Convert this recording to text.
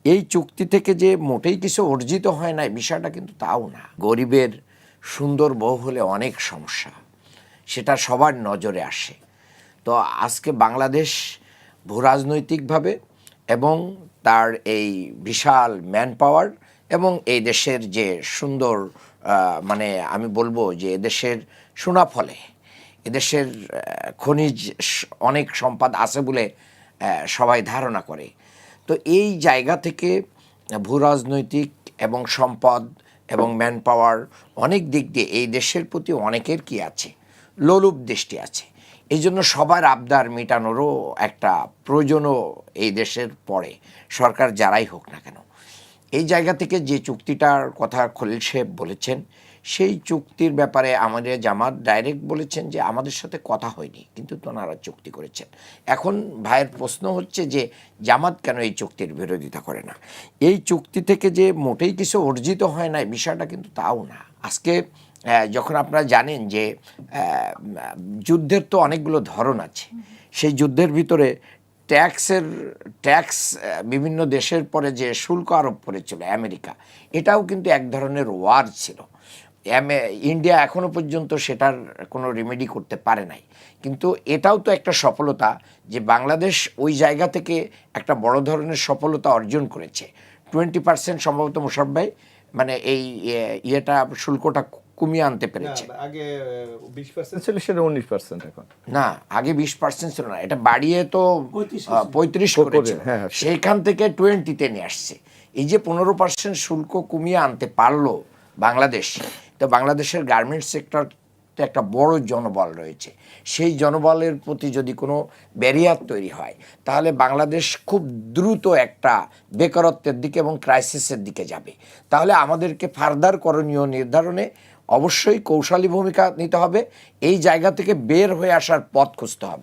এই চুক্তি থেকে যে মোটেই কিছু অর্জিত হয় না বিষয়টা কিন্তু তাও না। গরিবের সুন্দর বউ হলে অনেক সমস্যা, সেটা সবার নজরে আসে। তো আজকে বাংলাদেশ ভূরাজনৈতিকভাবে এবং তার এই বিশাল ম্যান পাওয়ার এবং এই দেশের যে সুন্দর মানে আমি বলবো যে এদেশের সুনাফলে এদেশের খনিজ অনেক সম্পদ আছে বলে সবাই ধারণা করে। তো এই জায়গা থেকে ভূরাজনৈতিক এবং সম্পদ এবং ম্যান পাওয়ার অনেক দিক দিয়ে এই দেশের প্রতি অনেকের কি আছে, লোলুপ দৃষ্টি আছে। এই জন্য সবার আবদার মেটানোরও একটা প্রয়োজনও এই দেশের পড়ে, সরকার যারাই হোক না কেন। এই জায়গা থেকে যে চুক্তিটার কথা খলিল সাহেব বলেছেন, সেই চুক্তির ব্যাপারে আমাদের জামাত ডাইরেক্ট বলেছেন যে আমাদের সাথে কথা হয়নি, কিন্তু তোনারা চুক্তি করেছেন। এখন ভাইয়ের প্রশ্ন হচ্ছে যে জামাত কেন এই চুক্তির বিরোধিতা করে না? এই চুক্তি থেকে যে মোটেই কিছু অর্জিত হয় না বিষয়টা কিন্তু তাও না। আজকে যখন আপনারা জানেন যে যুদ্ধের তো অনেকগুলো ধরন আছে, সেই যুদ্ধের ভিতরে ট্যাক্স বিভিন্ন দেশের পরে যে শুল্ক আরোপ করেছিল আমেরিকা, এটাও কিন্তু এক ধরনের ওয়ার ছিল। ইন্ডিয়া এখনও পর্যন্ত সেটার কোনো রেমেডি করতে পারে নাই, কিন্তু এটাও তো একটা সফলতা যে বাংলাদেশ ওই জায়গা থেকে একটা বড় ধরনের সফলতা অর্জন করেছে। 20% সম্ভবত মুশাররফ ভাই মানে এই ইয়েটা শুল্কটা কমিয়ে আনতে পেরেছে। আগে 20% ছিল, সেটা 19% এখন। না, আগে 20% ছিল না, এটা বাড়িয়ে তো 35 করেছে। সেইখান থেকে 20-তে নিয়ে আসছে। এই যে 15% শুল্ক কমিয়ে আনতে পারলো বাংলাদেশ, তো বাংলাদেশের গার্মেন্টস সেক্টর একটা বড় জনবল রয়েছে। সেই জনবলের প্রতি যদি কোনো ব্যারিয়ার তৈরি হয়, তাহলে বাংলাদেশ খুব দ্রুত একটা বেকারত্বের দিকে এবং ক্রাইসিসের দিকে যাবে। তাহলে আমাদেরকে ফার্দার করণীয় নির্ধারণে অবশ্যই কৌশলী ভূমিকা নিতে হবে, এই জায়গা থেকে বের হয়ে আসার পথ খুঁজতে হবে।